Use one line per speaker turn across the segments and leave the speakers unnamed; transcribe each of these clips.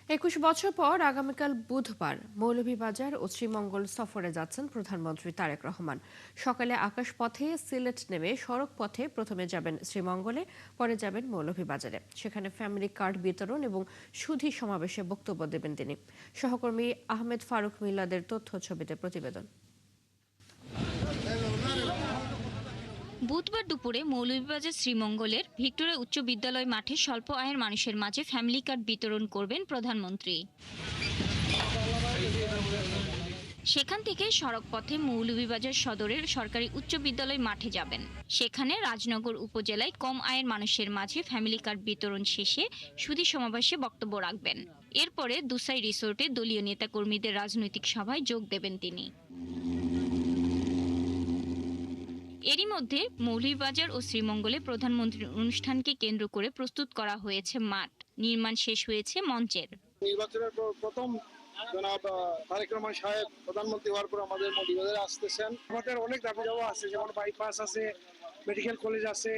২১ বছর পর আগামীকাল বুধবার মৌলভীবাজার ও শ্রীমঙ্গল সফরে যাচ্ছেন প্রধানমন্ত্রী তারেক রহমান। সকালে আকাশপথে সিলেট নেমে সড়ক পথে প্রথমে যাবেন শ্রীমঙ্গলে, পরে যাবেন মৌলভীবাজারে। সেখানে ফ্যামিলি কার্ড বিতরণ এবং সুধী সমাবেশে বক্তব্য দেবেন তিনি। সহকর্মী আহমেদ ফারুক মিল্লাদের তথ্য ছবিতে প্রতিবেদন।
বুধবার দুপুরে মৌলভীবাজার শ্রীমঙ্গলের ভিক্টোরিয়া উচ্চ বিদ্যালয় মাঠে স্বল্প আয়ের মানুষের মাঝে ফ্যামিলি কার্ড বিতরণ করবেন প্রধানমন্ত্রী। সেখান থেকে সড়ক পথে মৌলভীবাজার সদরের সরকারি উচ্চ বিদ্যালয় মাঠে যাবেন। সেখানে রাজনগর উপজেলায় কম আয়ের মানুষের মাঝে ফ্যামিলি কার্ড বিতরণ শেষে সুধী সমাবেশে বক্তব্য রাখবেন। এরপরে দুসাই রিসোর্টে দলীয় নেতাকর্মীদের রাজনৈতিক সভায় যোগ দেবেন তিনি। এরই মধ্যে মৌলভীবাজার ও শ্রীমঙ্গলে প্রধানমন্ত্রীর অনুষ্ঠানকে কেন্দ্র করে প্রস্তুত করা হয়েছে মাঠ। নির্মাণ শেষ হয়েছে মঞ্চের।
নির্বাচনের প্রথম জনাব তারেক রহমান সাহেব প্রধানমন্ত্রী হওয়ার পর আমাদের মৌলভীবাজারে আসতেছেন। আমাদের অনেক দাবি দাওয়া আছে, যেমন বাইপাস আছে, মেডিকেল কলেজ আছে,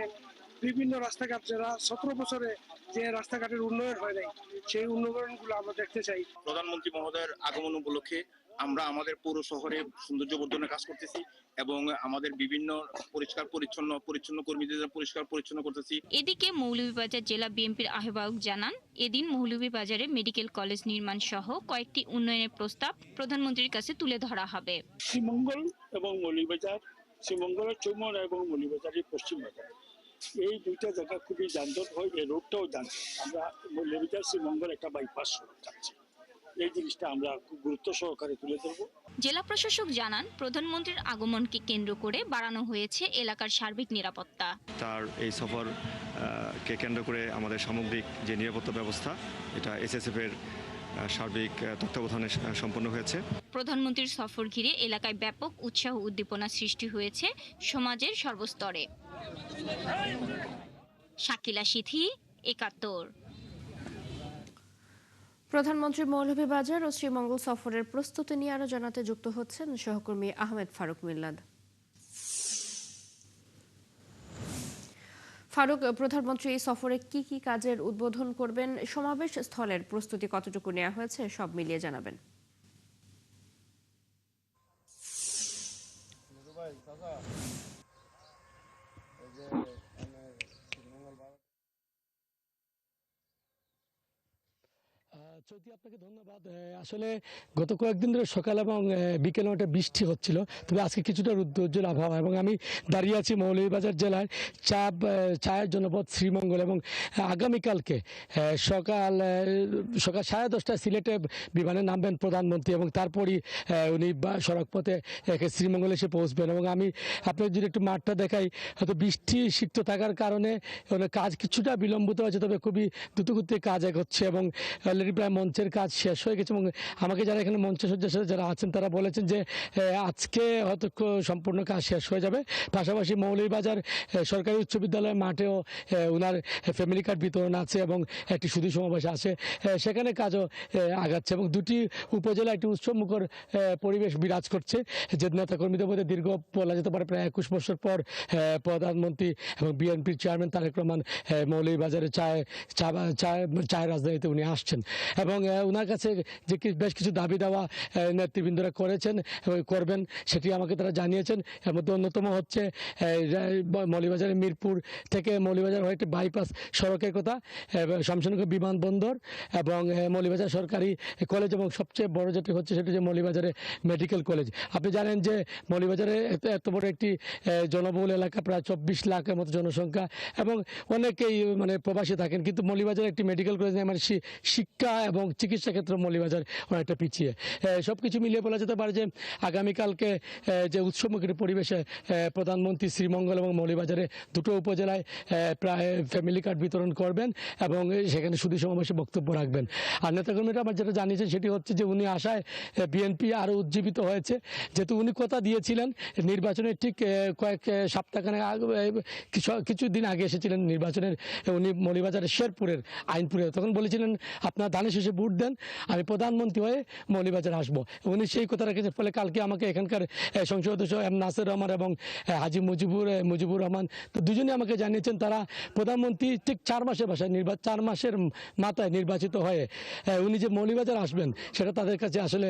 বিভিন্ন রাস্তাঘাট, যারা 17 বছরে যে রাস্তাঘাটের উন্নয়ন হয় নাই, সেই উন্নয়নগুলো আমরা দেখতে চাই।
প্রধানমন্ত্রী মহোদয়ের আগমন উপলক্ষে আমরা আমাদের পৌর শহরে সৌন্দর্য বর্ধনের কাজ করতেছি এবং আমাদের বিভিন্ন পরিষ্কার পরিচ্ছন্ন কর্মীদের পরিষ্কার পরিচ্ছন্ন করতেছি।
এদিকে মৌলভীবাজার জেলা বিএনপির আহ্বায়ক জানান, এদিন মৌলভীবাজারে মেডিকেল কলেজ নির্মাণ সহ কয়েকটি উন্নয়নের প্রস্তাব প্রধানমন্ত্রীর কাছে তুলে ধরা হবে।
শ্রীমঙ্গল এবং মৌলভীবাজার, শ্রীমঙ্গলের চৌমন এবং মৌলভীবাজারের পশ্চিম বাজার, এই দুইটা জায়গা খুবই যানজট হয়। এই রোডটাও যানজট। আমরা মৌলভীবাজার শ্রীমঙ্গল একটা বাইপাস সড়ক যাচ্ছে, এই জিনিসটা আমরা খুব গুরুত্ব সহকারে তুলে ধরবো।
জেলা প্রশাসক জানান, প্রধানমন্ত্রীর আগমনকে কেন্দ্র করে বাড়ানো হয়েছে এলাকার সার্বিক নিরাপত্তা।
তার এই সফর কে কেন্দ্র করে আমাদের সামগ্রিক যে নিরাপত্তা ব্যবস্থা, এটা এসএসএফ এর সার্বিক তত্ত্বাবধানে সম্পন্ন হয়েছে।
প্রধানমন্ত্রীর সফর ঘিরে এলাকায় ব্যাপক উৎসাহ উদ্দীপনা সৃষ্টি হয়েছে সমাজের সর্বস্তরে। শাকিলা সিথি, ৭১।
প্রধানমন্ত্রী মৌলভীবাজার ও শ্রীমঙ্গল সফরের প্রস্তুতি নিয়ে আরো জানাতে যুক্ত হচ্ছেন সহকর্মী আহমেদ ফারুক মিল্লাদ। ফারুক, প্রধানমন্ত্রী এই সফরে কি কি কাজের উদ্বোধন করবেন, সমাবেশ স্থলের প্রস্তুতি কতটুকু নেওয়া হয়েছে, সব মিলিয়ে জানাবেন।
চৈতি, আপনাকে ধন্যবাদ। আসলে গত কয়েকদিন ধরে সকাল এবং বিকেলে একটা বৃষ্টি হচ্ছিল, তবে আজকে কিছুটা উজ্জ্বল আবহাওয়া। এবং আমি দাঁড়িয়ে আছি মৌলভীবাজার জেলার চায়ের জনপদ শ্রীমঙ্গল। এবং আগামীকালকে সকাল 10:30টায় সিলেটে বিমানে নামবেন প্রধানমন্ত্রী এবং তারপরই উনি সড়ক পথে শ্রীমঙ্গলে এসে পৌঁছবেন। এবং আমি আপনার যদি একটু মাঠটা দেখাই, হয়তো বৃষ্টি সিক্ত থাকার কারণে কাজ কিছুটা বিলম্বিত হয়েছে, তবে খুবই দ্রুতগতিতে কাজ এগোচ্ছে এবং অলরেডি প্রায় মঞ্চের কাজ শেষ হয়ে গেছে। এবং আমাকে যারা এখানে মঞ্চসজ্জার সাথে যারা আছেন তারা বলেছেন যে আজকে হয়তো সম্পূর্ণ কাজ শেষ হয়ে যাবে। পাশাপাশি মৌলভীবাজার সরকারি উচ্চ বিদ্যালয়ের মাঠেও ওনার ফ্যামিলি কার্ড বিতরণ আছে এবং একটি সুধী সমাবেশ আছে, সেখানে কাজও আগাচ্ছে। এবং দুটি উপজেলা একটি উৎসবমুখর পরিবেশ বিরাজ করছে, যে নেতাকর্মীদের মধ্যে দীর্ঘ বলা যেতে পারে প্রায় 21 বছর পর প্রধানমন্ত্রী এবং বিএনপির চেয়ারম্যান তারেক রহমান মৌলভীবাজারে চায়ের রাজধানীতে উনি আসছেন। এবং ওনার কাছে যে বেশ কিছু দাবি দেওয়া নেতৃবৃন্দরা করেছেন এবং করবেন, সেটি আমাকে তারা জানিয়েছেন। এর মধ্যে অন্যতম হচ্ছে মৌলভীবাজারের মিরপুর থেকে মৌলভীবাজার হয়ে একটি বাইপাস সড়কের কথা, শমশেরনগর বিমানবন্দর এবং মৌলভীবাজার সরকারি কলেজ, এবং সবচেয়ে বড় যেটি হচ্ছে সেটি যে মৌলভীবাজারে মেডিকেল কলেজ। আপনি জানেন যে মৌলভীবাজারে এত বড় একটি জনবহুল এলাকা, প্রায় 24 লাখের মতো জনসংখ্যা এবং অনেকেই প্রবাসী থাকেন, কিন্তু মৌলভীবাজারে একটি মেডিকেল কলেজ নেই। শিক্ষা এবং চিকিৎসা ক্ষেত্রে মৌলভীবাজার অনেকটা পিছিয়ে। সব কিছু মিলিয়ে বলা যেতে পারে যে আগামীকালকে যে উৎসবমুখী পরিবেশে প্রধানমন্ত্রী শ্রীমঙ্গল এবং মৌলভীবাজারে দুটো উপজেলায় প্রায় ফ্যামিলি কার্ড বিতরণ করবেন এবং সেখানে সুধী সমাবেশে বক্তব্য রাখবেন। আর নেতাকর্মীরা আমার যেটা জানিয়েছেন সেটি হচ্ছে যে উনি আশায় বিএনপি আরও উজ্জীবিত হয়েছে, যেহেতু উনি কথা দিয়েছিলেন নির্বাচনের ঠিক কয়েক সপ্তাহখানেক কিছুদিন আগে এসেছিলেন নির্বাচনের। উনি মৌলভীবাজারের শেরপুরের আইনপুরে তখন বলেছিলেন আপনার ধানের শেষে ভোট দেন, আমি প্রধানমন্ত্রী হয়ে মৌলভীবাজার আসবো। উনি সেই কথা রেখেছেন। ফলে কালকে আমাকে এখানকার সংসদ সদস্য এম নাসির রহমান এবং হাজি মুজিবুর রহমান, তো দুজনে আমাকে জানিয়েছেন তারা প্রধানমন্ত্রী ঠিক 4 মাসের বাসায় 4 মাসের মাথায় নির্বাচিত হয়ে উনি যে মৌলভীবাজার আসবেন সেটা তাদের কাছে আসলে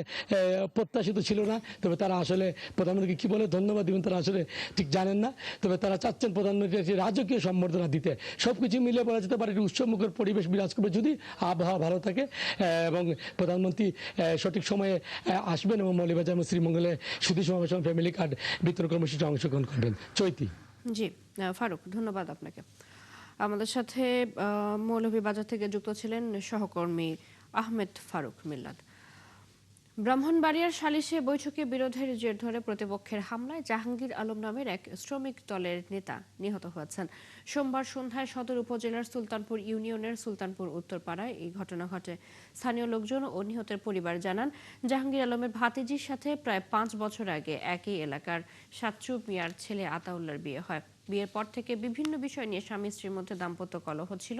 প্রত্যাশিত ছিল না। তবে তারা আসলে প্রধানমন্ত্রীকে কী বলে ধন্যবাদ দিবেন তারা আসলে ঠিক জানেন না। তবে তারা চাচ্ছেন প্রধানমন্ত্রীকে রাজকীয় সম্বর্ধনা দিতে। সব কিছু মিলে বলা যেতে পারে উৎসবমুখর পরিবেশ বিরাজ করবে যদি আবহাওয়া ভালো থাকে এবং প্রধানমন্ত্রী সঠিক সময়ে আসবেন এবং মৌলভীবাজার এবং শ্রীমঙ্গলে সুধী সমাবেশ ফ্যামিলি কার্ড বিতরণ কর্মসূচিতে অংশগ্রহণ করবেন। চৈতি।
জি ফারুক, ধন্যবাদ আপনাকে। আমাদের সাথে মৌলভীবাজার থেকে যুক্ত ছিলেন সহকর্মী আহমেদ ফারুক মিল্লাত। ব্রাহ্মণবাড়িয়ার সালিশে বৈঠকে বিরোধের জের ধরে প্রতিপক্ষের হামলায় জাহাঙ্গীর আলম নামের এক শ্রমিক দলের নেতা নিহত হয়েছেন। সোমবার সন্ধ্যায় সদর উপজেলার সুলতানপুর ইউনিয়নের সুলতানপুর উত্তরপাড়ায় এই ঘটনা ঘটে। স্থানীয় লোকজন ও নিহতের পরিবার জানান, জাহাঙ্গীর আলমের ভাতিজির সাথে প্রায় 5 বছর আগে একই এলাকার সাচ্চু মিয়ার ছেলে আতাউল্লার বিয়ে হয়। বিয়ের পর থেকে বিভিন্ন বিষয় নিয়ে স্বামী স্ত্রীর মধ্যে দাম্পত্য কলহ ছিল।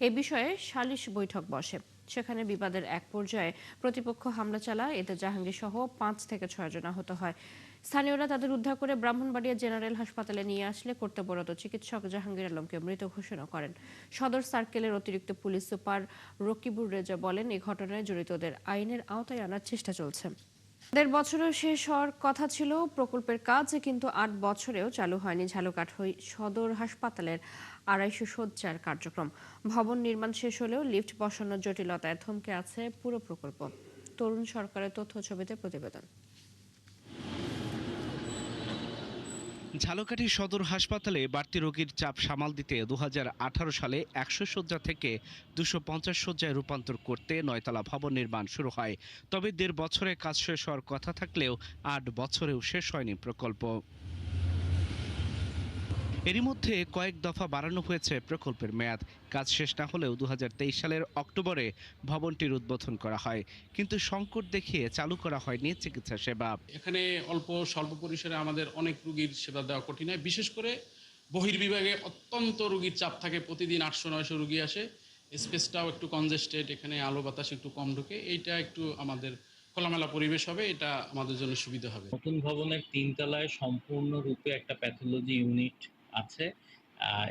এ বিষয়ে সালিশ বৈঠক বসে। সেখানে বিবাদের এক পর্যায়ে প্রতিপক্ষ হামলা চালায়। এতে জাহাঙ্গীর সহ 5 থেকে 6 জন আহত হয়। স্থানীয়রা তাদের উদ্ধার করে ব্রাহ্মণবাড়িয়া জেনারেল হাসপাতালে নিয়ে আসলে কর্তব্যরত চিকিৎসক জাহাঙ্গীর আলমকে মৃত ঘোষণা করেন। সদর সার্কেলের অতিরিক্ত পুলিশ সুপার রকিবুর রেজা বলেন, এই ঘটনায় জড়িতদের আইনের আওতায় আনার চেষ্টা চলছে। 1.5 বছরেও শেষ হওয়ার কথা ছিল প্রকল্পের কাজ, কিন্তু 8 বছরেও চালু হয়নি ঝালকাঠি সদর হাসপাতালের 250 শয্যার কার্যক্রম। ভবন নির্মাণ শেষ হলেও লিফট বসানোর জটিলতায় থমকে আছে পুরো প্রকল্প। তরুণ সরকারের তথ্য ছবিতে প্রতিবেদন।
ঝালকাঠি সদর হাসপাতালে বাড়তি রোগীর চাপ সামাল দিতে 2018 সালে 100 শয্যা থেকে 250 শয্যায় রূপান্তর করতে 9তলা ভবন নির্মাণ শুরু হয়। তবে 1.5 বছরে কাজ শেষ হওয়ার কথা থাকলেও 8 বছরেও শেষ হয়নি প্রকল্প। এরই মধ্যে কয়েক দফা বাড়ানো হয়েছে প্রকল্পের মেয়াদ। কাজ শেষ না হলেও 2023 সালের অক্টোবরে ভবনটির উদ্বোধন করা হয়, কিন্তু সংকট দেখিয়ে চালু করা হয়নি চিকিৎসা সেবা।
এখানে স্বল্প পরিসরে আমাদের অনেক রোগীর সেবা দেওয়া কঠিন হয়। বিশেষ করে বহির্বিভাগে অত্যন্ত রোগীর চাপ থাকে, প্রতিদিন 800-900 রোগী আসে। স্পেসটাও একটু কনজেস্টেড, এখানে আলো বাতাস একটু কম ঢোকে। এইটা একটু আমাদের খোলামেলা পরিবেশ হবে, এটা আমাদের জন্য সুবিধা হবে।
নতুন ভবনের 3 তলায় সম্পূর্ণরূপে একটা প্যাথোলজি ইউনিট আছে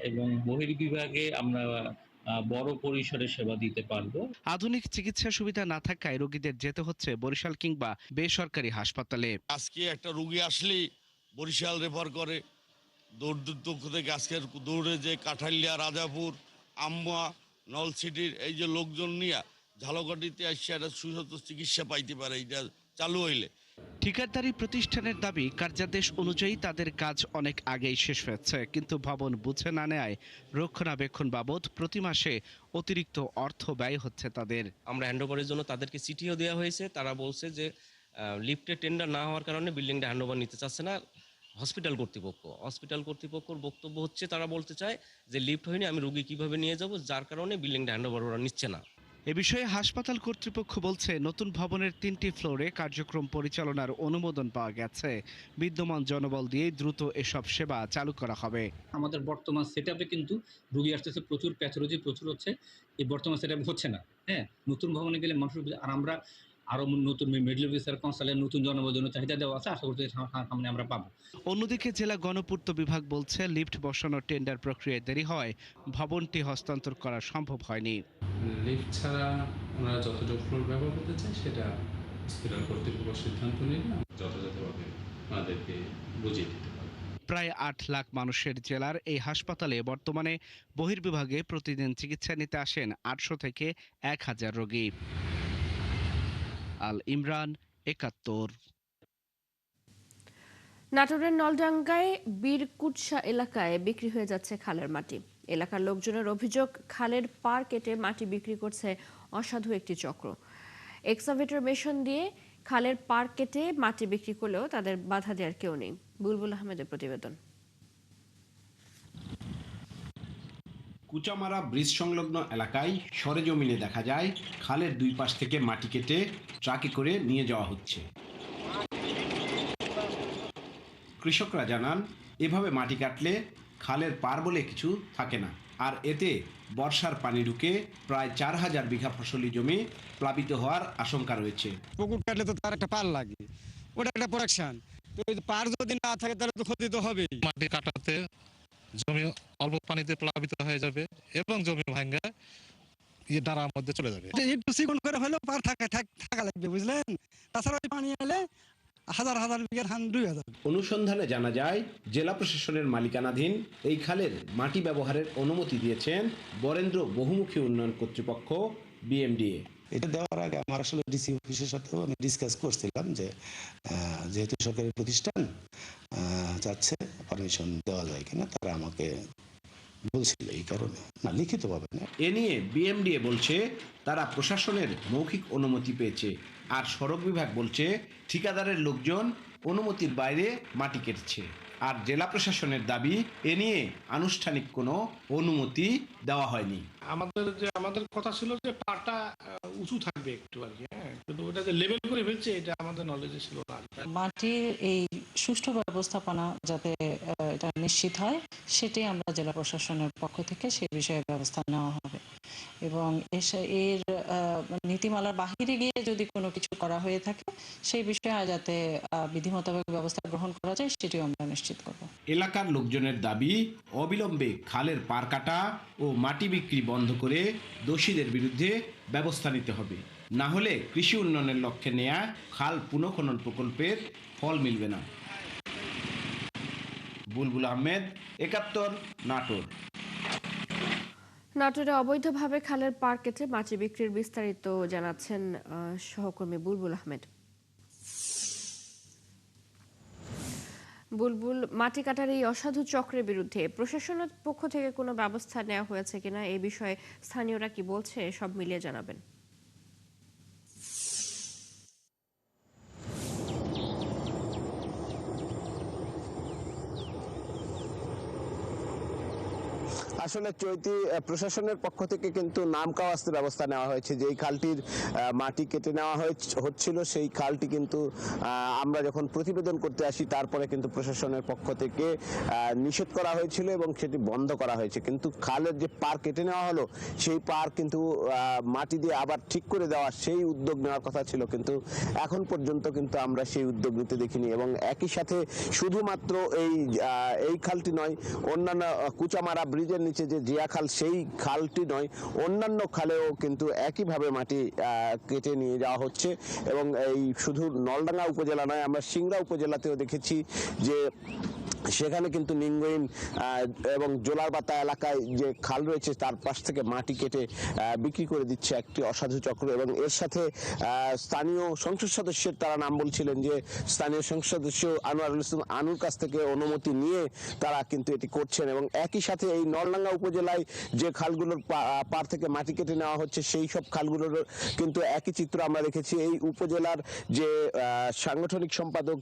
এবং বহির্বিভাগে আমরা বড় পরিসরে সেবা দিতে পারবো।
আধুনিক চিকিৎসা সুবিধা না থাকায় রোগীদের যেতে হচ্ছে বরিশাল কিংবা বেসরকারি হাসপাতালে।
আজকে একটা রোগী আসলেই বরিশাল রেফার করে, দূর থেকে আজকের দৌড়ে যে কাঠালিয়া, রাজাপুর, আম্মা, নলসিটির এই যে লোকজন নিয়ে ঝালকাঠিতে আসছে একটা সুস্থ চিকিৎসা পাইতে পারে এটা চালু হইলে।
ঠিকাদারি প্রতিষ্ঠানের দাবি, কার্যাদেশ অনুযায়ী তাদের কাজ অনেক আগেই শেষ হয়েছে, কিন্তু ভবন বুঝে না নেয় রক্ষণাবেক্ষণ বাবদ প্রতি মাসে অতিরিক্ত অর্থ ব্যয় হচ্ছে তাদের।
আমরা হ্যান্ডওভারের জন্য তাদেরকে চিঠিও দেওয়া হয়েছে। তারা বলছে যে লিফটের টেন্ডার না হওয়ার কারণে বিল্ডিংটা হ্যান্ডওভার নিতে চাচ্ছে না হসপিটাল কর্তৃপক্ষর বক্তব্য হচ্ছে, তারা বলতে চায় যে লিফট হয়নি, আমি রোগী কিভাবে নিয়ে যাব, যার কারণে বিল্ডিংটা হ্যান্ডওভার ওরা নিচ্ছে না।
এ বিষয়ে হাসপাতাল কর্তৃপক্ষ বলছে, নতুন ভবনের 3টি ফ্লোরে কার্যক্রম পরিচালনার অনুমোদন পাওয়া গেছে। বিদ্যমান জনবল দিয়ে দ্রুত এসব সেবা চালু করা হবে।
আমাদের বর্তমান সেটআপে কিন্তু রোগী আসতেছে, প্রচুর প্যাথোলজি প্রচুর হচ্ছে, এই বর্তমান সেটআপ হচ্ছে না। নতুন ভবনে গেলে মানুষ, আর আমরা আরো নতুন মেডিকেল অফিসার কনসালের নতুন জনবল জন্য চাহিদা দেওয়া আছে, আশা করছি সামনে আমরা পাবো।
অন্যদিকে জেলা গণপূর্ত বিভাগ বলছে, লিফট বসানোর টেন্ডার প্রক্রিয়ায় দেরি হয় ভবনটি হস্তান্তর করা সম্ভব হয়নি।
লিফট ছাড়া ওনারা যতটুকু ফ্লোর ব্যবহার করতে চায় সেটা হসপিটাল কর্তৃপক্ষ সিদ্ধান্ত নিলে যথাযথভাবে আমাদেরকে বুঝিয়ে দিতে পারবে।
প্রায় 8 লাখ মানুষের জেলার এই হাসপাতালে বর্তমানে বহির্বিভাগে প্রতিদিন চিকিৎসা নিতে আসেন 800 থেকে 1000 রোগী। আল ইমরান, 71।
নাটোরের নলডাঙ্গায় বীরকুৎসা এলাকায় বিক্রি হয়ে যাচ্ছে খালের মাটি। এলাকার লোকজনের অভিযোগ, খালের পার কেটে মাটি বিক্রি করছে অসাধু একটি চক্র। এক্সাভেটর মেশিন দিয়ে খালের পার কেটে মাটি বিক্রি করলেও তাদের বাধা দেওয়ার কেউ নেই। বুলবুল আহমেদের প্রতিবেদন।
কুচামারা ব্রিজ সংলগ্ন এলাকায় সরেজমিনে দেখা যায় খালের 2 পাশ থেকে মাটি কেটে ট্রাকে করে নিয়ে যাওয়া হচ্ছে। কৃষকরা জানান, এভাবে মাটি কাটলে খালের পার বলে কিছু থাকে না। আর এতে বর্ষার পানি ঢুকে প্রায় 4000 বিঘা ফসলি জমি প্লাবিত হওয়ার আশঙ্কা রয়েছে।
পুকুর কাটলে তো তার একটা পার লাগে, ওটা একটা প্রোটেকশন, তো পার যদি না থাকে তাহলে তো ক্ষতি তো হবেই।
মাটি কাটাতে জমি অল্প পানিতে প্লাবিত হয়ে যাবে এবং জমি ভাঙ্গা ডারার মধ্যে চলে যাবে।
একটু চিকন করে হলেও পার থাকা লাগবে, বুঝলেন? তাছাড়া পানি এলে হাজার হাজার বিঘার ধান 2000।
অনুসন্ধানে জানা যায় জেলা প্রশাসনের মালিকানাধীন এই খালের মাটি ব্যবহারের অনুমতি দিয়েছেন বরেন্দ্র বহুমুখী উন্নয়ন কর্তৃপক্ষ BMDA।
এটা দেওয়ার আগে আমার আসলে ডিসি অফিসের সাথেও আমি ডিসকাস করছিলাম যে যেহেতু সরকারি প্রতিষ্ঠান চাচ্ছে পারমিশন দেওয়া যায় কিনা, তারা আমাকে বলছিল এই কারণে, না লিখিত পাবে না।
এ নিয়ে BMDA বলছে তারা প্রশাসনের মৌখিক অনুমতি পেয়েছে, আর সড়ক বিভাগ বলছে ঠিকাদারের লোকজন অনুমতির বাইরে মাটি কেটেছে। আর জেলা প্রশাসনের দাবি এ নিয়ে আনুষ্ঠানিক কোনো অনুমতি দেওয়া হয়নি।
আমাদের কথা ছিল যে পাটা উঁচু থাকবে একটু আর কি, কিন্তু ওটা যে লেভেল করে ফেলছে এটা আমাদের নলেজে ছিল না।
মাটির এই সুষ্ঠু ব্যবস্থাপনা যাতে এটা নিশ্চিত হয়, সেটি আমরা জেলা প্রশাসনের পক্ষ থেকে সেই বিষয়ে ব্যবস্থা নেওয়া হবে, এবং এর নীতিমালার বাহিরে গিয়ে যদি কোনো কিছু করা হয়ে থাকে সেই বিষয়ে যাতে বিধি মোতাবেক ব্যবস্থা গ্রহণ করা যায় সেটিও আমরা নিশ্চিত করব।
এলাকার লোকজনের দাবি অবিলম্বে খালের পার কাটা ও মাটি বিক্রি বন্ধ করে দোষীদের বিরুদ্ধে ব্যবস্থা নিতে হবে, না হলে কৃষি উন্নয়নের লক্ষ্যে নেয়া খাল পুনঃখনন প্রকল্পের ফল মিলবে না। বুলবুল আহমেদ, 71, নাটোর।
নাটোরে অবৈধভাবে খালের পার কেটে মাটি বিক্রির বিস্তারিত জানাচ্ছেন সহকর্মী বুলবুল আহমেদ। বুলবুল, মাটি কাটার এই অসাধু চক্রের বিরুদ্ধে প্রশাসনের পক্ষ থেকে কোনো ব্যবস্থা নেওয়া হয়েছে কিনা, এই বিষয়ে স্থানীয়রা কি বলছে, সব মিলিয়ে জানাবেন।
আসলে চৈতি প্রশাসনের পক্ষ থেকে কিন্তু নাম কাওয়াস্তে ব্যবস্থা নেওয়া হয়েছে। যেই খালটির মাটি কেটে নেওয়া হচ্ছিল সেই খালটি কিন্তু আমরা যখন প্রতিবেদন করতে আসি তারপরে কিন্তু প্রশাসনের পক্ষ থেকে নিষেধ করা হয়েছিল এবং সেটি বন্ধ করা হয়েছে, কিন্তু খালের যে পার কেটে নেওয়া হলো সেই পার কিন্তু মাটি দিয়ে আবার ঠিক করে দেওয়া সেই উদ্যোগ নেওয়ার কথা ছিল, কিন্তু এখন পর্যন্ত কিন্তু আমরা সেই উদ্যোগ নিতে দেখিনি। এবং একই সাথে শুধুমাত্র এই খালটি নয়, অন্যান্য কুচামারা ব্রিজের নিচে যে জিয়া খাল সেই খালটি নয়, অন্যান্য খালেও কিন্তু একইভাবে মাটি কেটে নিয়ে যাওয়া হচ্ছে। এবং এই শুধু নলডাঙ্গা উপজেলা নয়, আমরা সিংড়া উপজেলাতেও দেখেছি যে সেখানে কিন্তু নিঙ্গইন এবং জোলারবাতা এলাকায় যে খাল রয়েছে তার পাশ থেকে মাটি কেটে বিক্রি করে দিচ্ছে একটি অসাধু চক্র। এবং এর সাথে স্থানীয় সংসদ সদস্যের তারা নাম বলছিলেন যে স্থানীয় সংসদ সদস্য আনোয়ারুল ইসলাম আনুর কাছ থেকে অনুমতি নিয়ে তারা কিন্তু এটি করছেন। এবং একই সাথে এই নলডাঙ্গা উপজেলায় যে খালগুলোর পার থেকে মাটি কেটে নেওয়া হচ্ছে সেই সব খালগুলোর কিন্তু একই চিত্র আমরা দেখেছি। এই উপজেলার যে সাংগঠনিক সম্পাদক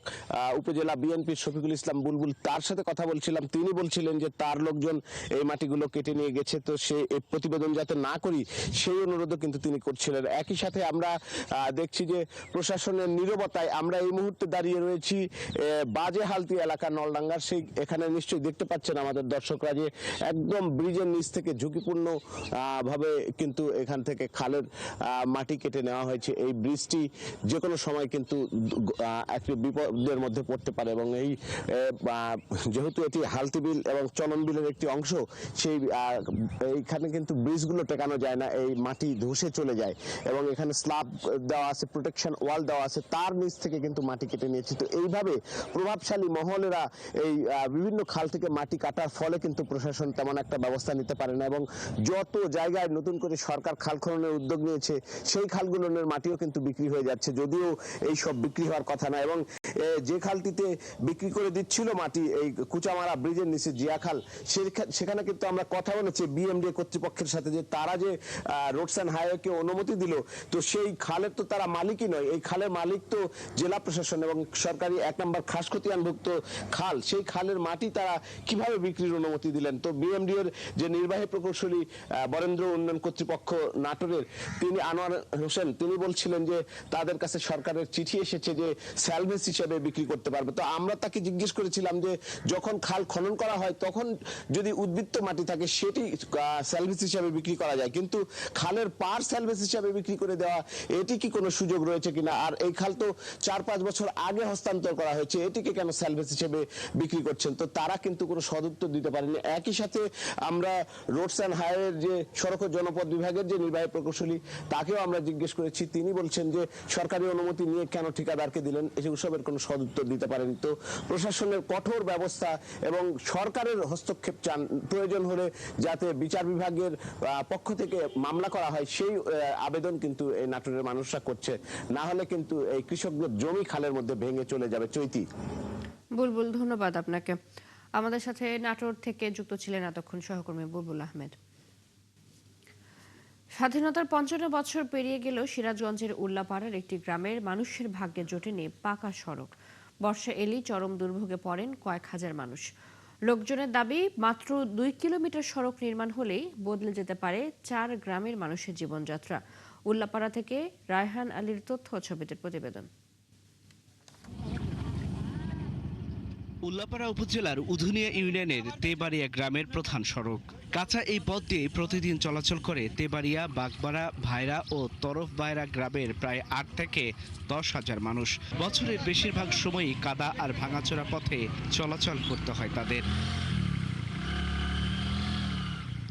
উপজেলা বিএনপির শফিকুল ইসলাম বুলবুল, তার সাথে কথা বলছিলাম, তিনি বলছিলেন যে তার লোকজন এই মাটিগুলো কেটে নিয়ে গেছে, তো সে প্রতিবেদন যাতে না করি সেই অনুরোধও কিন্তু তিনি করছিলেন। একই সাথে আমরা দেখছি যে প্রশাসনের নীরবতায় আমরা এই মুহূর্তে দাঁড়িয়ে রয়েছি বাজে হালতি এলাকা নলডাঙ্গার। সেই এখানে নিশ্চয়ই দেখতে পাচ্ছেন আমাদের দর্শকরা যে একদম ব্রিজের নিচ থেকে ঝুঁকিপূর্ণ ভাবে কিন্তু এখান থেকে খালের মাটি কেটে নেওয়া হয়েছে। এই ব্রিজটি যে কোনো সময় কিন্তু একটি বিপদের মধ্যে পড়তে পারে এবং যেহেতু এটি হালতি বিল এবং চলন বিলের একটি অংশ, সেই এইখানে কিন্তু ব্রিজগুলো টেকানো যায় না, এই মাটি ধসে চলে যায় এবং এখানে স্ল্যাব দেওয়া আছে, প্রোটেকশন ওয়াল দেওয়া আছে, তার নিচ থেকে কিন্তু মাটি কেটে নিয়েছে। তো এইভাবে প্রভাবশালী মহলেরা এই বিভিন্ন খাল থেকে মাটি কাটার ফলে কিন্তু প্রশাসন তেমন একটা ব্যবস্থা নিতে পারে না এবং যত জায়গায় নতুন করে সরকার খাল খননের উদ্যোগ নিয়েছে সেই খালগুলোর মাটিও কিন্তু বিক্রি হয়ে যাচ্ছে, যদিও এই সব বিক্রি হওয়ার কথা না। এবং যে খালটিতে বিক্রি করে দিচ্ছিল মাটি, এই কুচামারা ব্রিজের নিচে জিয়া খাল, সেখানে কিন্তু আমরা কথা বলেছি BMDA কর্তৃপক্ষের সাথে যে তারা যে রোডস অ্যান্ড হাইওয়েকে অনুমতি দিল, তো সেই খালের তো তারা মালিকই নয়, এই খালের মালিক তো জেলা প্রশাসন এবং সরকারি 1 নম্বর খাস খতিয়ানভুক্ত খাল, সেই খালের মাটি তারা কিভাবে বিক্রির অনুমতি দিলেন। তো BMDA এর যে নির্বাহী প্রকৌশলী বরেন্দ্র উন্নয়ন কর্তৃপক্ষ নাটোরের, তিনি আনোয়ার হোসেন, তিনি বলছিলেন যে তাদের কাছে সরকারের চিঠি এসেছে যে স্যালভেজ হিসেবে বিক্রি করতে পারবে। তো আমরা তাকে জিজ্ঞেস করেছিলাম যে যখন খাল খনন করা হয় তখন যদি উদ্বৃত্ত মাটি থাকে সেটি স্যালভেজ হিসাবে বিক্রি করা যায়, কিন্তু খালের পার স্যালভেজ হিসাবে বিক্রি করে দেওয়া এটি কি কোনো সুযোগ রয়েছে কিনা? আর এই খাল তো 4-5 বছর আগে হস্তান্তর করা হয়েছে, এটিকে কেন স্যালভেজ হিসেবে বিক্রি করছেন? তো তারা কিন্তু কোনো সদুত্তর দিতে পারেনি। একই সাথে আমরা রোডস অ্যান্ড হাইওয়ের যে সড়ক ও জনপথ বিভাগের যে নির্বাহী প্রকৌশলী তাকেও আমরা জিজ্ঞেস করেছি, তিনি বলছেন যে সরকারি অনুমতি নিয়ে কেন ঠিকাদারকে দিলেন এসবের কোনো সদুত্তর দিতে পারেনি। তো প্রশাসনের কঠোর ব্যবস্থা এবং সরকারের হস্তক্ষেপ চান, প্রয়োজন হলে যাতে বিচার বিভাগের পক্ষ থেকে মামলা করা হয় সেই আবেদন কিন্তু এই নাটোরের মানুষরা করছে, না হলে কিন্তু এই কৃষকদের জমি খালের মধ্যে ভেঙে চলে যাবে। চৈতি।
বুলবুল, ধন্যবাদ আপনাকে। আমাদের সাথে নাটোর থেকে যুক্ত ছিলেন এতক্ষণ সহকর্মী বুলবুল আহমেদ। স্বাধীনতার ৫৫ বছর পেরিয়ে গেলেও সিরাজগঞ্জের উল্লাপাড়ার একটি গ্রামের মানুষের ভাগ্যে জোটেনি পাকা সড়ক। বর্ষা এলেই চরম দুর্ভোগে পড়েন কয়েক হাজার মানুষ। লোকজনের দাবি, মাত্র ২ কিলোমিটার সড়ক নির্মাণ হলেই বদলে যেতে পারে ৪ গ্রামের মানুষের জীবনযাত্রা। উল্লাপাড়া থেকে রায়হান আলীর তথ্য ও ছবিতে প্রতিবেদন।
উল্লাপাড়া উপজেলার উধুনিয়া ইউনিয়নের তেবাড়িয়া গ্রামের প্রধান সড়ক। কাঁচা এই পথ দিয়ে প্রতিদিন চলাচল করে তেবাড়িয়া, বাগবাড়া, ভাইরা ও তরফ বাইরা গ্রামের প্রায় ৮ থেকে ১০ হাজার মানুষ। বছরের বেশিরভাগ সময়ই কাদা আর ভাঙাচোরা পথে চলাচল করতে হয় তাদের।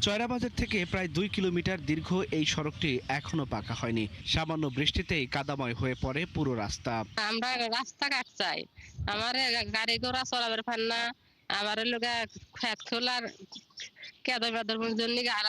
চয়রাবাজার থেকে প্রায় ২ কিলোমিটার দীর্ঘ এই সড়কটি এখনো পাকা হয়নি। সামান্য বৃষ্টিতেই কাদাময় হয়ে পড়ে পুরো রাস্তা।
আমরা রাস্তাঘাট চাই, আমার গাড়ি ঘোড়া চলাবার পান না, আবার খেত খোলার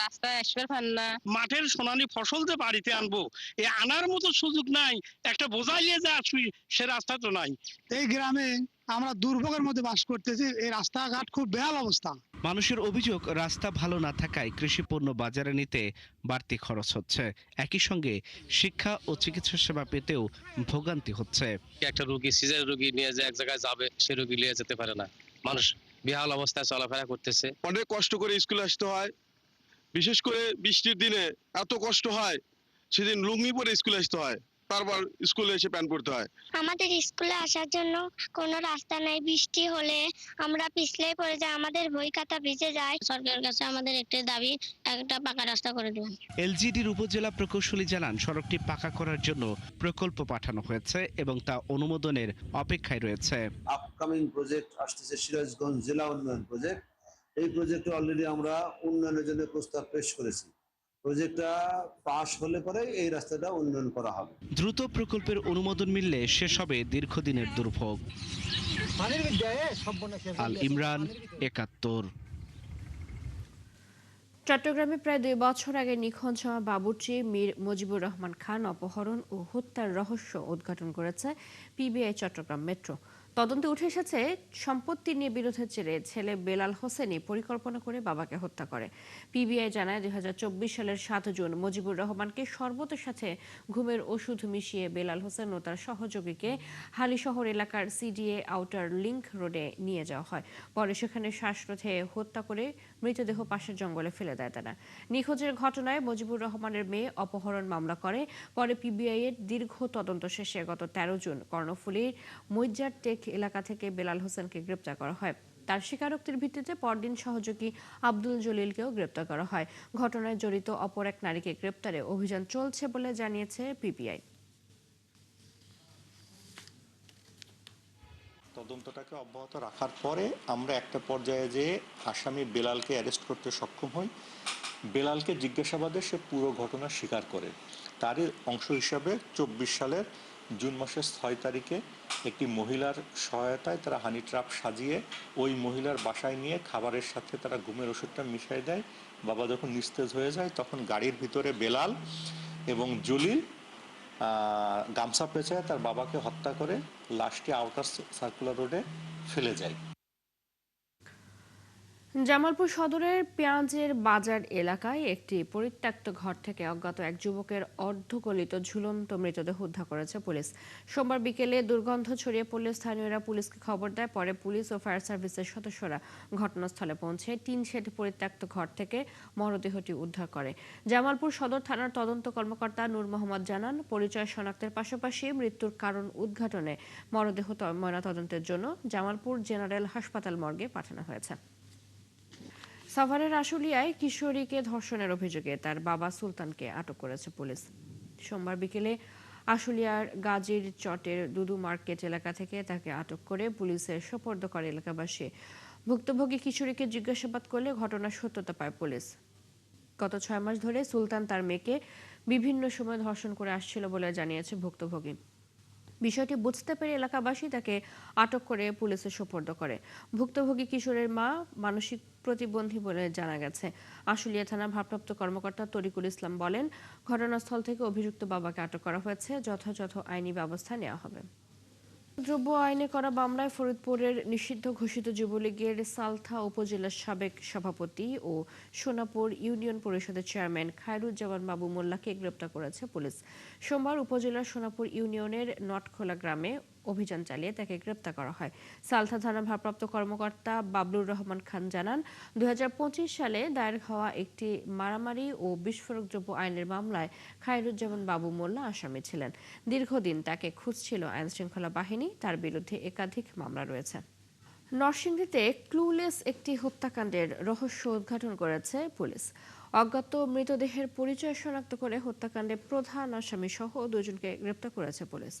রাস্তায় আসবার পান না।
মাঠের সোনালী ফসল যে বাড়িতে আনবো এ আনার মতো সুযোগ নাই, একটা বোঝাই যে আসবি সে রাস্তা তো নাই।
এই গ্রামে আমরা দুর্ভোগের মধ্যে বাস করতেছি, এই রাস্তাঘাট খুব বেহাল অবস্থা।
মানুষের অভিযোগ, রাস্তা ভালো না থাকায় কৃষি পণ্য বাজারে নিতে বাড়তি খরচ হচ্ছে। একই সঙ্গে শিক্ষা ও চিকিৎসা সেবা পেতেও ভোগান্তি হচ্ছে।
একটা রোগী, সিজার রোগী নিয়ে যে এক জায়গায় যাবে সে রোগী নিয়ে যেতে পারে না, মানুষ বেহাল অবস্থায় চলাফেরা করতেছে।
অনেক কষ্ট করে স্কুলে আসতে হয়, বিশেষ করে বৃষ্টির দিনে এত কষ্ট হয়, সেদিন লুঙ্গি পরে স্কুলে আসতে হয়, তারপর স্কুলে এসে প্যান্ট পরতে হয়।
আমাদের স্কুলে আসার জন্য কোনো রাস্তা নাই, বৃষ্টি হলে আমরা পিছলে পড়ে যাই, আমাদের বই খাতা ভিজে যায়। সরকারের কাছে আমাদের একটা দাবি, একটা পাকা রাস্তা করে দেবেন।
এলজিডির উপজেলা প্রকৌশলী জানান, সড়কটি পাকা করার জন্য প্রকল্প পাঠানো হয়েছে এবং তা অনুমোদনের অপেক্ষায় রয়েছে।
আপকামিং প্রজেক্ট আসতেছে সিরাজগঞ্জ জেলা উন্নয়ন প্রজেক্ট। এই প্রজেক্টে অলরেডি আমরা উন্নয়নের জন্য প্রস্তাব পেশ করেছি। প্রজেক্টটা পাস হলে পরে এই রাস্তাটা উন্নয়ন করা হবে।
দ্রুত প্রকল্পের অনুমোদন মিললে শেষ হবে দীর্ঘদিনের দুর্ভোগ। আল ইমরান, ৭১।
চট্টগ্রামে প্রায় ২ বছর আগে নিখোঁজ হওয়া বাবুর্চি মীর মুজিবুর রহমান খান অপহরণ ও হত্যার রহস্য উদ্ঘাটন করেছে পিবিআই চট্টগ্রাম মেট্রো। তদন্তে উঠে এসেছে, সম্পত্তি নিয়ে বিরোধের জেরে ছেলে বেলাল হোসেনই পরিকল্পনা করে বাবাকে হত্যা করে। পিবিআই জানায়, ২০২৪ সালের ৭ জুন মুজিবুর রহমানকে শরবতের সাথে ঘুমের ওষুধ মিশিয়ে বেলাল হোসেন ও তার সহযোগীকে হালিশহর এলাকার সিডিএ আউটার লিংক রোডে নিয়ে যাওয়া হয়। পরে সেখানে শ্বাসরোধে হত্যা করে মৃতদেহ পাশের জঙ্গলে ফেলে দেয় তারা। নিখোঁজের ঘটনায় মুজিবুর রহমানের মেয়ে অপহরণ মামলা করে। পরে পিবিআই এর দীর্ঘ তদন্ত শেষে গত ১৩ জুন কর্ণফুলীর মইজ্জার টেক এলাকা থেকে বেলাল হোসেনকে গ্রেপ্তার করা হয়। তার স্বীকারোক্তির ভিত্তিতে পরদিন সহযোগী আব্দুল জলিলকেও গ্রেপ্তার করা হয়। ঘটনায় জড়িত অপর এক নারীকে গ্রেপ্তারে অভিযান চলছে বলে জানিয়েছে পিবিআই।
তদন্তটাকে অব্যাহত রাখার পরে আমরা একটা পর্যায়ে যে আসামি বেলালকে অ্যারেস্ট করতে সক্ষম হই। বেলালকে জিজ্ঞাসাবাদে সে পুরো ঘটনা স্বীকার করে। তারই অংশ হিসাবে ২৪ সালের জুন মাসের ৬ তারিখে একটি মহিলার সহায়তায় তারা হানি ট্র্যাপ সাজিয়ে ওই মহিলার বাসায় নিয়ে খাবারের সাথে তারা ঘুমের ওষুধটা মিশিয়ে দেয়। বাবা যখন নিস্তেজ হয়ে যায় তখন গাড়ির ভিতরে বেলাল এবং জলিল গামছা পেঁচায় তার বাবাকে হত্যা করে লাশটি আউটার সার্কুলার রোডে ফেলে যায়।
জামালপুর সদরের পেঁয়াজের বাজার এলাকায় একটি পরিত্যক্ত ঘর থেকে অজ্ঞাত এক যুবকের অর্ধগলিত ঝুলন্ত মৃতদেহ উদ্ধার করেছে পুলিশ। সোমবার বিকেলে দুর্গন্ধ ছড়িয়ে পড়লে স্থানীয়রা পুলিশকে খবর দেয়। পরে পুলিশ ও ফায়ার সার্ভিসের সদস্যরা ঘটনাস্থলে পৌঁছে টিন শেড পরিত্যক্ত ঘর থেকে মরদেহটি উদ্ধার করে। জামালপুর সদর থানার তদন্ত কর্মকর্তা নূর মোহাম্মদ জানান, পরিচয় শনাক্তের পাশাপাশি মৃত্যুর কারণ উদ্ঘাটনে মরদেহ ময়নাতদন্তের জন্য জামালপুর জেনারেল হাসপাতাল মর্গে পাঠানো হয়েছে। সাভারের আশুলিয়ায় কিশোরীকে ধর্ষণের অভিযোগে তার বাবা সুলতানকে আটক করেছে পুলিশ। সোমবার বিকেলে আশুলিয়ার গাজীর চটের দুদু মার্কেট এলাকা থেকে তাকে আটক করে পুলিশের সোপর্দ করে এলাকাবাসী। ভুক্তভোগী কিশোরীকে জিজ্ঞাসাবাদ করলে ঘটনার সত্যতা পায় পুলিশ। গত 6 মাস ধরে সুলতান তার মেয়েকে বিভিন্ন সময় ধর্ষণ করে আসছিল বলে জানিয়েছে ভুক্তভোগী। বিষয়টি বুঝতে পেরে এলাকাবাসী তাকে আটক করে পুলিশে সোপর্দ করে। ভুক্তভোগী কিশোরের মা মানসিক প্রতিবন্ধী বলে জানা গেছে। আশুলিয়া থানা ভারপ্রাপ্ত কর্মকর্তা তরিকুল ইসলাম বলেন, ঘটনাস্থল থেকে অভিযুক্ত বাবাকে আটক করা হয়েছে, যথাযথ আইনি ব্যবস্থা নেওয়া হবে। দ্রব্য আইনে করা মামলায় ফরিদপুরের নিষিদ্ধ ঘোষিত যুবলীগের সালথা উপজেলার সাবেক সভাপতি ও সোনাপুর ইউনিয়ন পরিষদের চেয়ারম্যান খায়রুজ্জামান বাবু মোল্লাকে গ্রেপ্তার করেছে পুলিশ। সোমবার উপজেলার সোনাপুর ইউনিয়নের নটখোলা গ্রামে অভিযান চালিয়ে তাকে গ্রেপ্তার করা হয়। সালথা থানার ভারপ্রাপ্ত কর্মকর্তা বাবলুর রহমান খান জানান, 2025 সালে দায়ের হওয়া একটি মারামারি ও বিস্ফোরক দ্রব্য আইনের মামলায় খায়রুজ্জামান বাবু মোল্লা আসামি ছিলেন। দীর্ঘদিন তাকে খুঁজছিল আইনশৃঙ্খলা বাহিনী। তার বিরুদ্ধে একাধিক মামলা রয়েছে। নরসিংদীতে ক্লুলেস একটি হত্যাকাণ্ডের রহস্য উদ্ঘাটন করেছে পুলিশ। অজ্ঞাত মৃতদেহের পরিচয় শনাক্ত করে হত্যাকাণ্ডে প্রধান আসামি সহ 2 জনকে গ্রেপ্তার করেছে পুলিশ।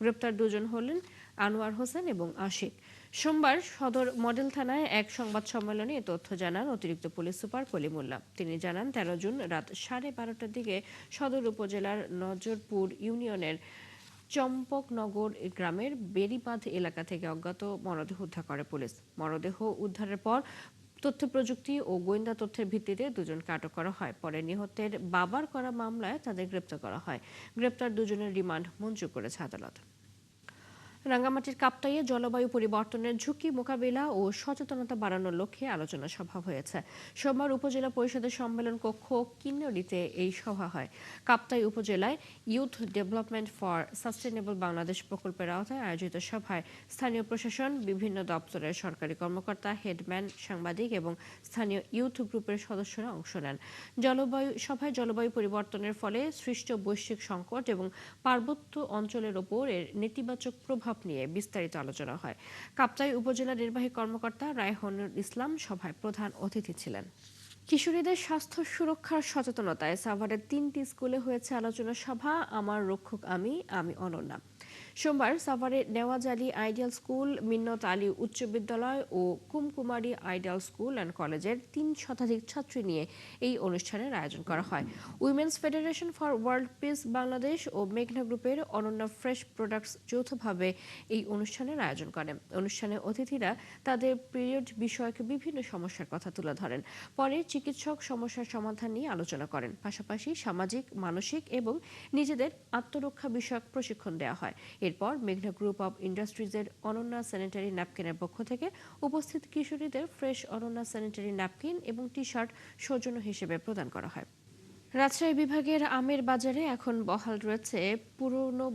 গ্রেপ্তার 2 জন হলেন আনোয়ার হোসেন এবং আশিক। সোমবার সদর মডেল থানায় এক সংবাদ সম্মেলনে এ তথ্য জানান অতিরিক্ত পুলিশ সুপার কলিমুল্লাহ। তিনি জানান, 13 জুন রাত 12:30টার দিকে সদর উপজেলার নজরপুর ইউনিয়নের চম্পকনগর গ্রামের বেড়িবাঁধ এলাকা থেকে অজ্ঞাত মরদেহ উদ্ধার করে পুলিশ। মরদেহ উদ্ধারের পর তথ্য প্রযুক্তি ও গোয়েন্দা তথ্যের ভিত্তিতে 2 জনকে আটক করা হয়। পরে নিহতের বাবার করা মামলায় তাদের গ্রেপ্তার করা হয়। গ্রেপ্তার 2 জনের রিমান্ড মঞ্জুর করেছে আদালত। রাঙ্গামাটির কাপ্তাইয়ে জলবায়ু পরিবর্তনের ঝুঁকি মোকাবিলা ও সচেতনতা বাড়ানোর লক্ষ্যে আলোচনা সভা হয়েছে। সোমবার উপজেলা পরিষদের সম্মেলন কক্ষ কিন্নরিতে এই সভা হয়। কাপ্তাই উপজেলায় youth development for sustainable Bangladesh প্রকল্পের আওতায় আয়োজিত সভায় স্থানীয় প্রশাসন, বিভিন্ন দপ্তরের সরকারি কর্মকর্তা, হেডম্যান, সাংবাদিক এবং স্থানীয় ইউথ গ্রুপের সদস্যরা অংশ নেন। সভায় জলবায়ু পরিবর্তনের ফলে সৃষ্ট বৈশ্বিক সংকট এবং পার্বত্য অঞ্চলের ওপর এর নেতিবাচক প্রভাব নিয়ে বিস্তারিত আলোচনা হয়। কাপ্তাই উপজেলা নির্বাহী কর্মকর্তা রায়হানুল ইসলাম সভায় প্রধান অতিথি ছিলেন। কিশোরীদের স্বাস্থ্য সুরক্ষার সচেতনতায় সাভারের 3টি স্কুলে হয়েছে আলোচনা সভা। আমার রক্ষক আমি, আমি অনন্যা। সোমবার সাভারে নেওয়াজ আলী আইডিয়াল স্কুল, মিন্নত আলী উচ্চ বিদ্যালয় ও কুমকুমারী আইডিয়াল স্কুল অ্যান্ড কলেজের 3 শতাধিক ছাত্রী নিয়ে এই অনুষ্ঠানের আয়োজন করা হয়। Women's federation for world peace Bangladesh ও মেঘনা গ্রুপের অনন্যা ফ্রেশ প্রোডাক্টস যৌথভাবে এই অনুষ্ঠানের আয়োজন করেন। অনুষ্ঠানে অতিথিরা তাদের পিরিয়ড বিষয়ক বিভিন্ন সমস্যার কথা তুলে ধরেন। পরে চিকিৎসক সমস্যার সমাধান নিয়ে আলোচনা করেন। পাশাপাশি সামাজিক, মানসিক এবং নিজেদের আত্মরক্ষা বিষয়ক প্রশিক্ষণ দেওয়া হয়। এরপর মেঘনা গ্রুপ অব ইন্ডাস্ট্রিজের অনন্যা স্যানিটারি ন্যাপকিনের পক্ষ থেকে উপস্থিত কিশোরীদের ফ্রেশ অনন্যা স্যানিটারি ন্যাপকিন এবং টি-শার্ট সৌজন্য হিসেবে প্রদান করা হয়। রাজশাহী বিভাগের আমের বাজারে এখন বহাল রয়েছে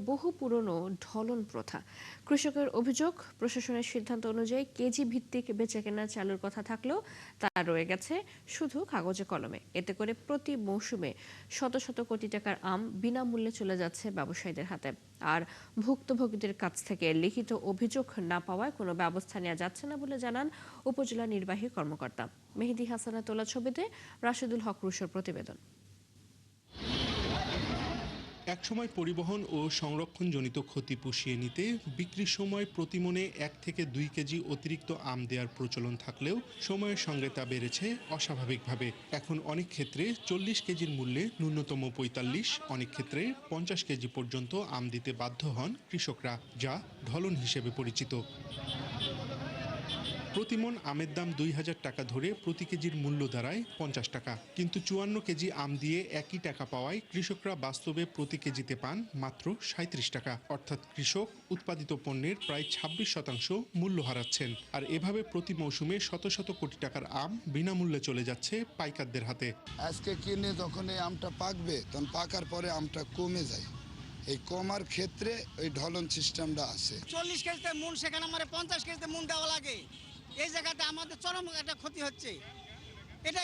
বহু পুরনো ঢলন প্রথা। কৃষকের অভিযোগ, প্রশাসনের সিদ্ধান্ত অনুযায়ী কেজি ভিত্তিক বেচাকেনা চালুর কথা থাকলেও তা রয়ে গেছে শুধু কাগজে কলমে। এতে করে প্রতি মৌসুমে শত শত কোটি টাকার আম বিনামূল্যে চলে যাচ্ছে ব্যবসায়ীদের হাতে। আর ভুক্তভোগীদের কাছ থেকে লিখিত অভিযোগ না পাওয়ায় কোনো ব্যবস্থা নেওয়া যাচ্ছে না বলে জানান উপজেলা নির্বাহী কর্মকর্তা। মেহেদী হাসানের তোলা ছবিতে রাশেদুল হক রুশোর প্রতিবেদন।
একসময় পরিবহন ও সংরক্ষণজনিত ক্ষতি পুষিয়ে নিতে বিক্রির সময় প্রতিমনে 1 থেকে 2 কেজি অতিরিক্ত আম দেওয়ার প্রচলন থাকলেও সময়ের সঙ্গে তা বেড়েছে অস্বাভাবিকভাবে। এখন অনেক ক্ষেত্রে 40 কেজির মূল্যে ন্যূনতম 45, অনেক ক্ষেত্রে 50 কেজি পর্যন্ত আম দিতে বাধ্য হন কৃষকরা, যা ঢলন হিসেবে পরিচিত। প্রতিমন আমের দাম ২,০০০ টাকা ধরে প্রতি কেজির মূল্য দাঁড়ায় ৫০ টাকা, কিন্তু ৫৪ কেজি আম দিয়ে একই টাকা পাওয়ায় কৃষকরা বাস্তবে প্রতি কেজিতে পান মাত্র ৩৭ টাকা। অর্থাৎ কৃষক উৎপাদিত পণ্যের প্রায় ২৬% মূল্য হারাচ্ছেন। আর এভাবে প্রতি মৌসুমে শত শত কোটি টাকার আম বিনামূল্যে চলে যাচ্ছে পাইকারদের হাতে।
আজকে কিনে যখন এই আমটা পাকবে তখন পাকার পরে আমটা কমে যায়। এই কমার ক্ষেত্রে ওই ঢলন সিস্টেমটা আছে।
40 কেজিতে মন, সেখানে আমার 50 কেজিতে মন দেওয়া লাগে। এই জায়গাতে আমাদের চরম একটা ক্ষতি হচ্ছে। এটা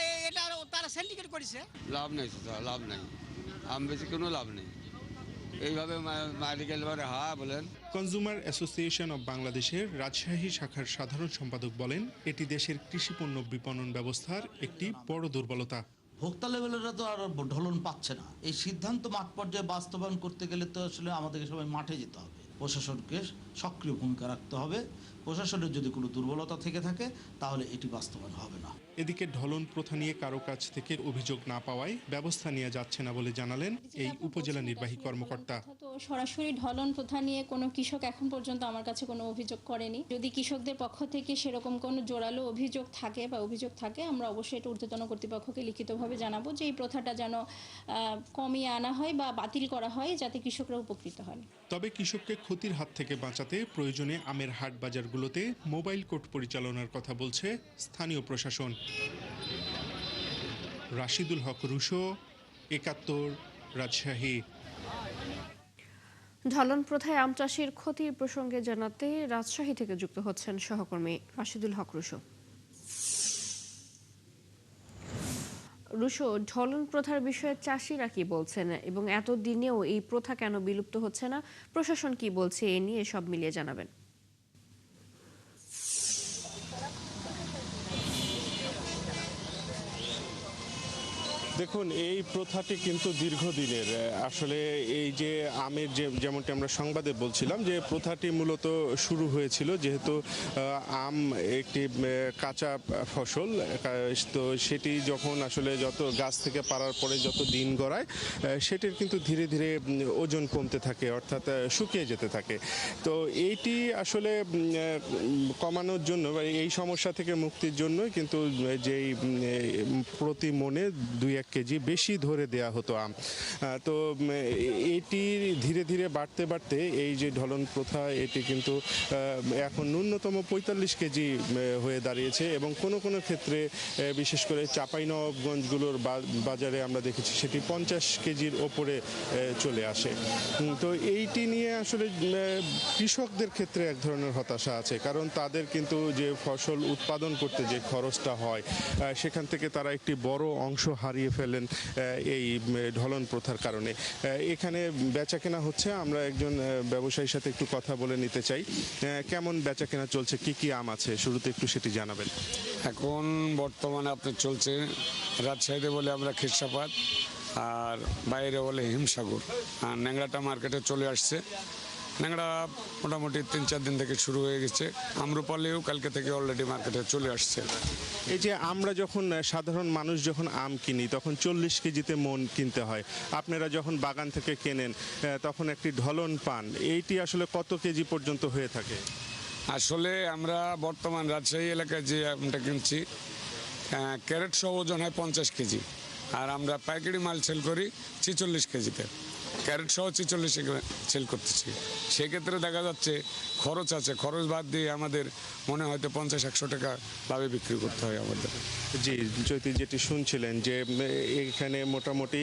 তারা সিন্ডিকেট করেছে।
লাভ নেই, লাভ নেই, আম বেশি কোনো লাভ নেই। এইভাবে মারি গেলে বলেন।
কনজিউমার অ্যাসোসিয়েশন অব বাংলাদেশের রাজশাহী শাখার সাধারণ সম্পাদক বলেন, এটি দেশের কৃষি পণ্য বিপণন ব্যবস্থার একটি বড় দুর্বলতা।
ভোক্তা লেভেলেরা তো আর ঢলন পাচ্ছে না। এই সিদ্ধান্ত মাঠ পর্যায়ে বাস্তবায়ন করতে গেলে তো আসলে আমাদেরকে সবাই মাঠে যেতে হবে, প্রশাসনকে সক্রিয় ভূমিকা রাখতে হবে। প্রশাসনের যদি কোনো দুর্বলতা থেকে থাকে তাহলে এটি বাস্তবায়ন হবে না।
এদিকে ঢলন প্রথা নিয়ে কারো কাছ থেকে অভিযোগ না পাওয়ায় ব্যবস্থা নেওয়া যাচ্ছে না বলে জানালেন এই উপজেলা নির্বাহী কর্মকর্তা।
তো সরাসরি ঢলন প্রথা নিয়ে কোনো কৃষক এখন পর্যন্ত আমার কাছে কোনো অভিযোগ করেনি। যদি কৃষকদের পক্ষ থেকে সেরকম কোনো জোরালো অভিযোগ থাকে আমরা অবশ্যই এটা ঊর্ধ্বতন কর্তৃপক্ষকে লিখিতভাবে জানাবো যে এই প্রথাটা যেন কমিয়ে আনা হয় বা বাতিল করা হয়, যাতে কৃষকরা উপকৃত হন।
তবে কৃষককে ক্ষতির হাত থেকে বাঁচাতে প্রয়োজনে আমের হাট বাজারগুলোতে মোবাইল কোর্ট পরিচালনার কথা বলছে স্থানীয় প্রশাসন। রাশিদুল হক, রুশো, ৭১, রাজশাহী।
ঢলন প্রথায় আম চাষির ক্ষতির প্রসঙ্গে জানাতে রাজশাহী থেকে যুক্ত হচ্ছেন সহকর্মী রাশিদুল হক, রুশো। ঢলন প্রথার বিষয়ে চাষিরা কি বলছেন এবং এতদিনেও এই প্রথা কেন বিলুপ্ত হচ্ছে না, প্রশাসন কি বলছে, এ নিয়ে সব মিলিয়ে জানাবেন।
দেখুন, এই প্রথাটি কিন্তু দীর্ঘদিনের। আসলে এই যে আমের যেমনটি আমরা সংবাদে বলছিলাম যে প্রথাটি মূলত শুরু হয়েছিল যেহেতু আম একটি কাঁচা ফসল, তো সেটি যখন আসলে যত গাছ থেকে পাড়ার পরে যত দিন গড়ায় সেটির কিন্তু ধীরে ধীরে ওজন কমতে থাকে, অর্থাৎ শুকিয়ে যেতে থাকে। তো এইটি আসলে কমানোর জন্য বা এই সমস্যা থেকে মুক্তির জন্যই কিন্তু যেই প্রতি মনে 2-1 কেজি বেশি ধরে দেয়া হতো আম। তো এটি ধীরে ধীরে বাড়তে বাড়তে এই যে ঢলন প্রথা এটি কিন্তু এখন ন্যূনতম 45 কেজি হয়ে দাঁড়িয়েছে এবং কোনো কোনো ক্ষেত্রে বিশেষ করে চাঁপাইনবাবগঞ্জগুলোর বাজারে আমরা দেখেছি সেটি 50 কেজির ওপরে চলে আসে। তো এইটি নিয়ে আসলে কৃষকদের ক্ষেত্রে এক ধরনের হতাশা আছে, কারণ তাদের কিন্তু যে ফসল উৎপাদন করতে যে খরচটা হয় সেখান থেকে তারা একটি বড় অংশ হারিয়ে ফেলেন এই ঢলন প্রথার কারণে। এখানে বেচাকেনা হচ্ছে, আমরা একজন ব্যবসায়ীর সাথে একটু কথা বলে নিতে চাই। কেমন বেচাকেনা চলছে, কি কি আম আছে শুরুতে একটু সেটি জানাবেন।
এখন বর্তমানে আপনার চলছে রাজশাহীতে বলে আমরা খিরসাপাত, আর বাইরে বলে হিমসাগর। আর ন্যাংরাটা মার্কেটে চলে আসছে। ন্যাংরা মোটামুটি 3-4 দিন থেকে শুরু হয়ে গেছে। আম্রপালিও কালকে থেকে অলরেডি মার্কেটে চলে আসছে।
এই যে আমরা যখন সাধারণ মানুষ যখন আম কিনি তখন 40 কেজিতে মন কিনতে হয়, আপনারা যখন বাগান থেকে কেনেন তখন একটি ঢলন পান, এইটি আসলে কত কেজি পর্যন্ত হয়ে থাকে?
আসলে আমরা বর্তমান রাজশাহী এলাকায় যে আমটা কিনছি ক্যারেট সহ ওজন হয় 50 কেজি, আর আমরা পাইকারি মাল সেল করি 46 কেজিতে। ক্যারেট সহ 46 সেল করতেছি। সেক্ষেত্রে দেখা যাচ্ছে খরচ আছে, খরচ বাদ দিয়ে আমাদের মনে হয়তো 50-100 টাকা লাভে বিক্রি করতে হয় আমাদের।
জি, জ্যোতি যেটি শুনছিলেন যে এখানে মোটামুটি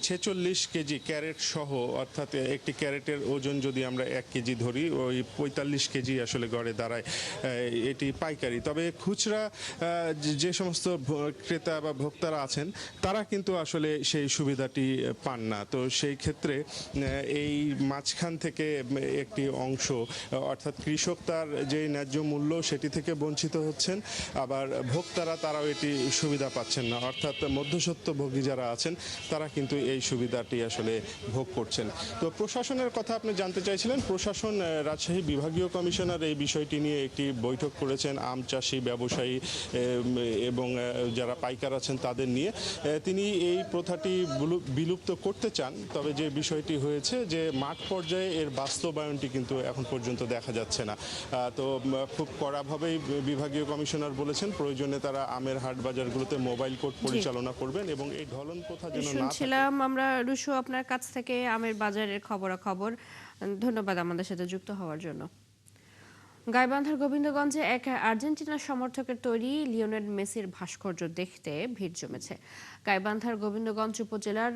46 কেজি ক্যারেট সহ, অর্থাৎ একটি ক্যারেটের ওজন যদি আমরা 1 কেজি ধরি ওই 45 কেজি আসলে গড়ে দাঁড়ায় এটি পাইকারি। তবে খুচরা যে সমস্ত ক্রেতা বা ভোক্তারা আছেন তারা কিন্তু আসলে সেই সুবিধাটি পান না। তো সেই ক্ষেত্রে এই মাঝখান থেকে একটি অংশ, অর্থাৎ কৃষক তার যে ন্যায্য মূল্য সেটি থেকে বঞ্চিত হচ্ছেন, আবার ভোক্তারা তারাও এটি সুবিধা পাচ্ছেন না, অর্থাৎ মধ্যস্বত্বভোগী যারা আছেন তারা কিন্তু এই সুবিধাটি আসলে ভোগ করছেন। তো প্রশাসনের কথা আপনি জানতে চাইছিলেন। প্রশাসন রাজশাহী বিভাগীয় কমিশনার এই বিষয়টি নিয়ে একটি বৈঠক করেছেন আম চাষি, ব্যবসায়ী এবং যারা পাইকার আছেন তাদের নিয়ে। তিনি এই প্রথাটি বিলুপ্ত করতে চান, তবে যে বিষয়টি হয়েছে যে মাঠ পর্যায়ে এর বাস্তবায়নটি কিন্তু এখন পর্যন্ত দেখা যাচ্ছে না। তো খুব কড়াভাবেই বিভাগীয় কমিশনার বলেছেন প্রয়োজনে তারা আমের হাট বাজারগুলোতে মোবাইল কোর্ট পরিচালনা করবেন এবং এই ঢলন প্রথা যেন না থাকে।
শুনছিলাম আমরা রুশু আপনার কাছ থেকে আমের বাজারের খবরাখবর। ধন্যবাদ আমাদের সাথে যুক্ত হওয়ার জন্য। গাইবান্ধার গোবিন্দগঞ্জে এক আর্জেন্টিনা সমর্থকের তৈরি লিওনেল মেসির ভাস্কর্য দেখতে ভিড় জমেছে। গাইবান্ধার গোবিন্দগঞ্জ উপজেলার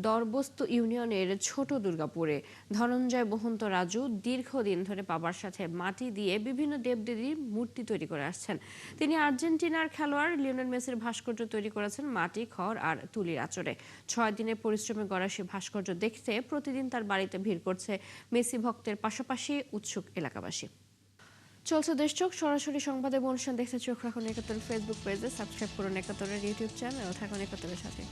দরবস্তু ইউনিয়নের ছোট দুর্গাপুরে ধনঞ্জয় বহন্ত রাজু দীর্ঘদিন ধরে বাবার সাথে মাটি দিয়ে বিভিন্ন দেবদেবীর মূর্তি তৈরি করে আসছেন। তিনি আর্জেন্টিনার খেলোয়াড় লিওনেল মেসির ভাস্কর্য তৈরি করেছেন মাটি, খড় আর তুলির আঁচড়ে। 6 দিনের পরিশ্রমে গড়া সেই ভাস্কর্য দেখতে প্রতিদিন তার বাড়িতে ভিড় করছে মেসি ভক্তের পাশাপাশি উৎসুক এলাকাবাসী। চলছে দেশচোখ সরাসরি সংবাদ এবং অনুষ্ঠান দেখতে চোখ রাখুন একাত্তর ফেসবুক পেজে, সাবস্ক্রাইব করুন একাত্তরের ইউটিউব চ্যানেল ও থাকুন একাত্তরের সাথে।